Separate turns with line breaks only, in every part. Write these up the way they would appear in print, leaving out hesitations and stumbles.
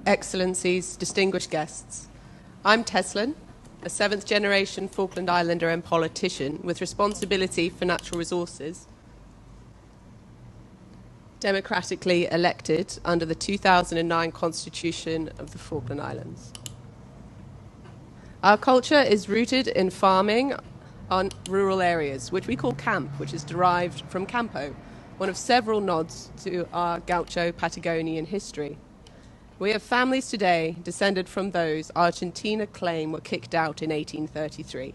Excellencies, distinguished guests. I'm Teslyn, a seventh-generation Falkland Islander and politician with responsibility for natural resources, democratically elected under the 2009 Constitution of the Falkland Islands. Our culture is rooted in farming on rural areas, which we call camp, which is derived from campo, one of several nods to our Gaucho Patagonian history. We have families today descended from those Argentina claim were kicked out in 1833.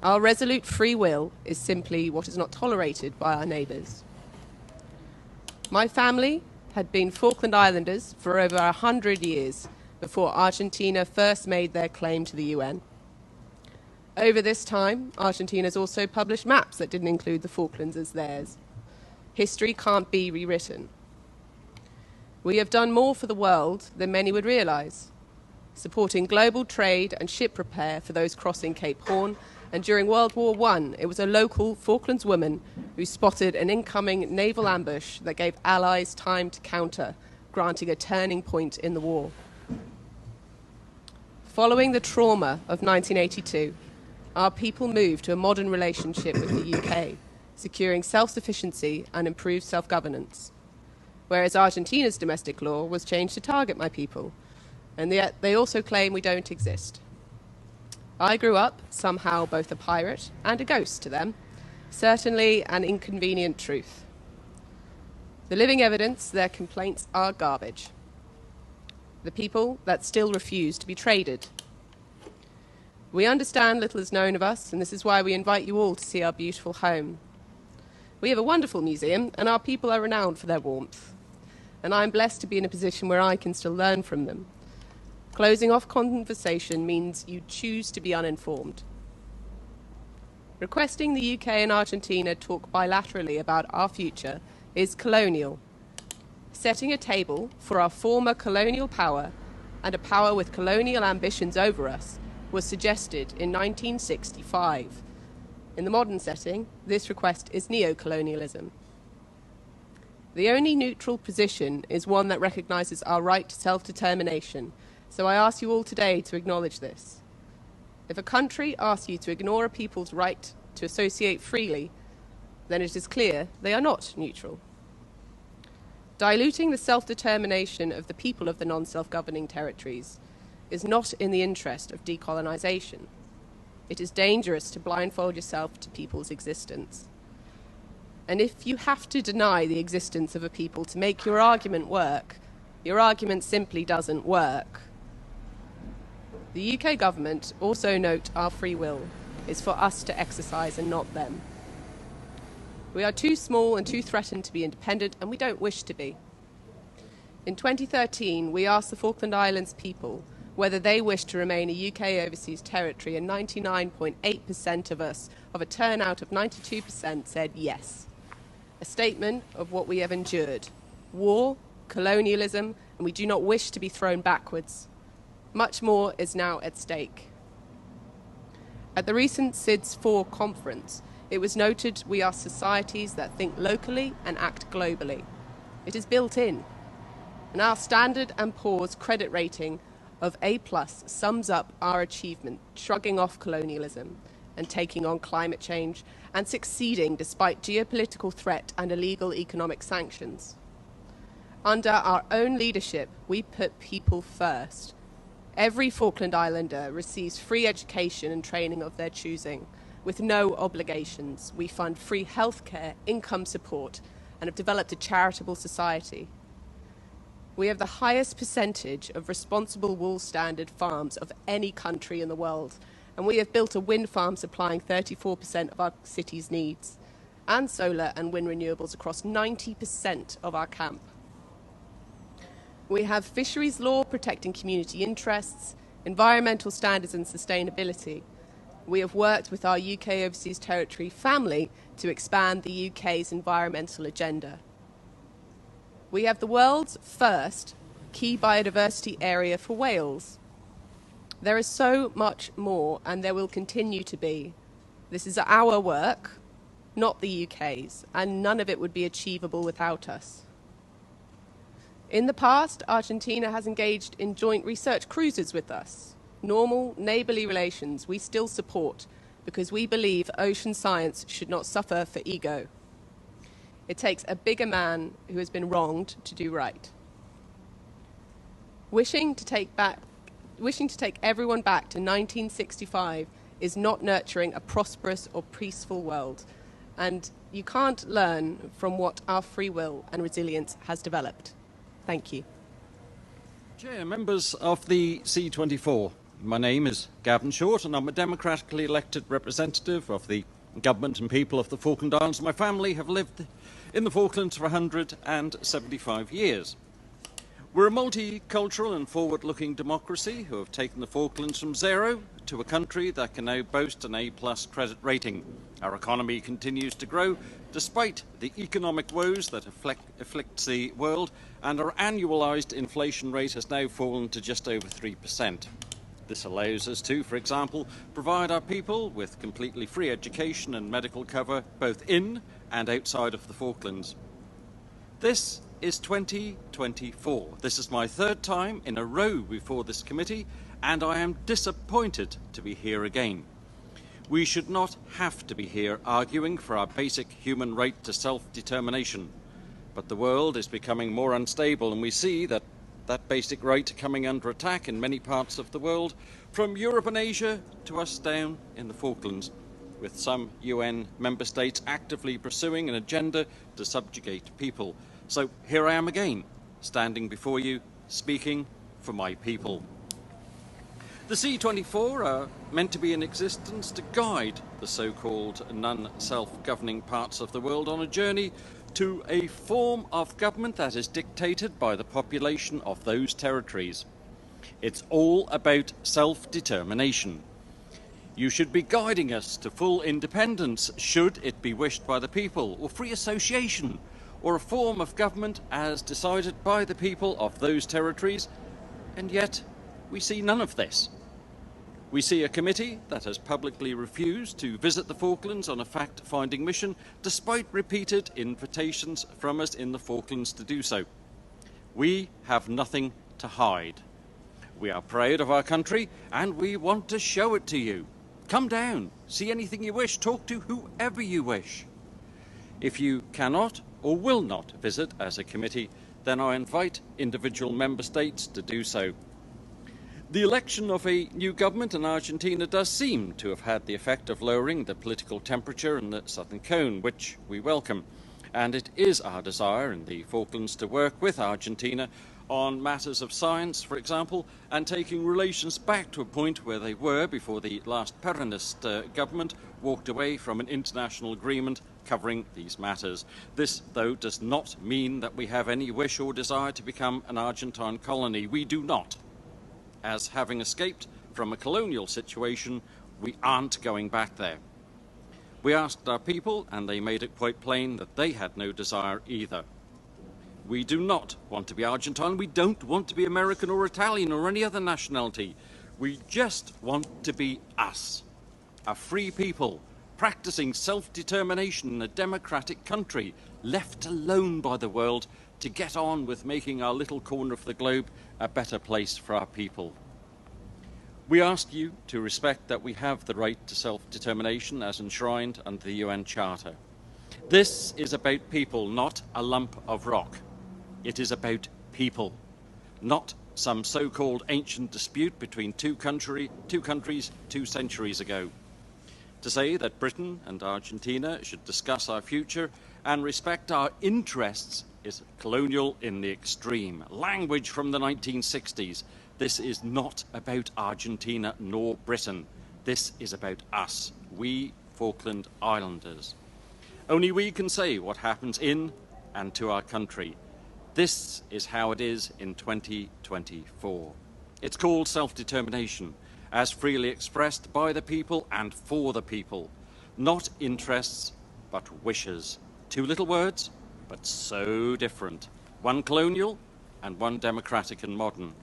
Our resolute free will is simply what is not tolerated by our neighbours. My family had been Falkland Islanders for over 100 years before Argentina first made their claim to the UN. Over this time, Argentina has also published maps that didn't include the Falklands as theirs. History can't be rewritten. We have done more for the world than many would realise, supporting global trade and ship repair for those crossing Cape Horn, and during World War I, it was a local Falklands woman who spotted an incoming naval ambush that gave Allies time to counter, granting a turning point in the war. Following the trauma of 1982, our people moved to a modern relationship with the UK, securing self-sufficiency and improved self-governance, whereas Argentina's domestic law was changed to target my people, and yet they also claim we don't exist. I grew up somehow both a pirate and a ghost to them, certainly an inconvenient truth. The living evidence their complaints are garbage. The people that still refuse to be traded. We understand little is known of us, and this is why we invite you all to see our beautiful home. We have a wonderful museum, and our people are renowned for their warmth. And I'm blessed to be in a position where I can still learn from them. Closing off conversation means you choose to be uninformed. Requesting the UK and Argentina talk bilaterally about our future is colonial. Setting a table for our former colonial power and a power with colonial ambitions over us was suggested in 1965. In the modern setting, this request is neo-colonialism. The only neutral position is one that recognises our right to self-determination, so I ask you all today to acknowledge this. If a country asks you to ignore a people's right to associate freely, then it is clear they are not neutral. Diluting the self-determination of the people of the non-self-governing territories is not in the interest of decolonisation. It is dangerous to blindfold yourself to people's existence. And if you have to deny the existence of a people to make your argument work, your argument simply doesn't work. The UK government also note our free will is for us to exercise and not them. We are too small and too threatened to be independent, and we don't wish to be. In 2013, we asked the Falkland Islands people whether they wished to remain a UK overseas territory, and 99.8% of us, of a turnout of 92%, said yes. A statement of what we have endured: war, colonialism, and we do not wish to be thrown backwards. Much more is now at stake. At the recent SIDS 4 conference, it was noted we are societies that think locally and act globally. It is built in. And our Standard & Poor's credit rating of A+ sums up our achievement, shrugging off colonialism and taking on climate change, and succeeding despite geopolitical threat and illegal economic sanctions. Under our own leadership, we put people first. Every Falkland Islander receives free education and training of their choosing, with no obligations. We fund free healthcare, income support, and have developed a charitable society. We have the highest percentage of responsible wool standard farms of any country in the world, and we have built a wind farm supplying 34% of our city's needs, and solar and wind renewables across 90% of our camp. We have fisheries law protecting community interests, environmental standards and sustainability. We have worked with our UK overseas territory family to expand the UK's environmental agenda. We have the world's first key biodiversity area for whales. There is so much more, and there will continue to be. This is our work, not the UK's, and none of it would be achievable without us. In the past, Argentina has engaged in joint research cruises with us. Normal, neighbourly relations we still support because we believe ocean science should not suffer for ego. It takes a bigger man who has been wronged to do right. Wishing to take everyone back to 1965 is not nurturing a prosperous or peaceful world, and you can't learn from what our free will and resilience has developed. Thank you.
Chair, members of the C24, my name is Gavin Short and I'm a democratically elected representative of the government and people of the Falkland Islands. My family have lived in the Falklands for 175 years. We're a multicultural and forward-looking democracy who have taken the Falklands from zero to a country that can now boast an A+ credit rating. Our economy continues to grow despite the economic woes that afflict the world, and our annualised inflation rate has now fallen to just over 3%. This allows us to, for example, provide our people with completely free education and medical cover both in and outside of the Falklands. This is 2024. This is my third time in a row before this committee, and I am disappointed to be here again. We should not have to be here arguing for our basic human right to self-determination, but the world is becoming more unstable, and we see that basic right coming under attack in many parts of the world, from Europe and Asia to us down in the Falklands, with some UN member states actively pursuing an agenda to subjugate people. So here I am again, standing before you, speaking for my people. The C24 are meant to be in existence to guide the so-called non-self-governing parts of the world on a journey to a form of government that is dictated by the population of those territories. It's all about self-determination. You should be guiding us to full independence, should it be wished by the people, or free association, or a form of government as decided by the people of those territories, and yet we see none of this. We see a committee that has publicly refused to visit the Falklands on a fact-finding mission, despite repeated invitations from us in the Falklands to do so. We have nothing to hide. We are proud of our country, and we want to show it to you. Come down, see anything you wish, talk to whoever you wish. If you cannot or will not visit as a committee, then I invite individual member states to do so. The election of a new government in Argentina does seem to have had the effect of lowering the political temperature in the Southern Cone, which we welcome. And it is our desire in the Falklands to work with Argentina on matters of science, for example, and taking relations back to a point where they were before the last Peronist government walked away from an international agreement covering these matters. This, though, does not mean that we have any wish or desire to become an Argentine colony. We do not. As having escaped from a colonial situation, we aren't going back there. We asked our people, and they made it quite plain that they had no desire either. We do not want to be Argentine. We don't want to be American or Italian or any other nationality. We just want to be us, a free people, practicing self-determination in a democratic country, left alone by the world to get on with making our little corner of the globe a better place for our people. We ask you to respect that we have the right to self-determination as enshrined under the UN Charter. This is about people, not a lump of rock. It is about people, not some so-called ancient dispute between two countries 2 centuries ago. To say that Britain and Argentina should discuss our future and respect our interests is colonial in the extreme. Language from the 1960s. This is not about Argentina nor Britain. This is about us, we Falkland Islanders. Only we can say what happens in and to our country. This is how it is in 2024. It's called self-determination, as freely expressed by the people and for the people. Not interests, but wishes. 2 little words, but so different. One colonial and one democratic and modern.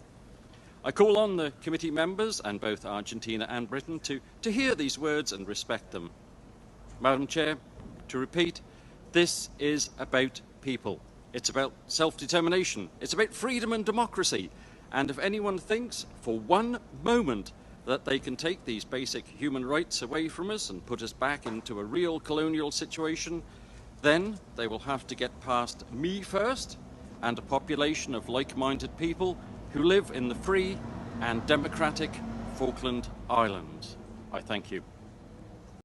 I call on the committee members and both Argentina and Britain to hear these words and respect them. Madam Chair, to repeat, this is about people. It's about self-determination. It's about freedom and democracy. And if anyone thinks for one moment that they can take these basic human rights away from us and put us back into a real colonial situation, then they will have to get past me first and a population of like-minded people who live in the free and democratic Falkland Islands. I thank you.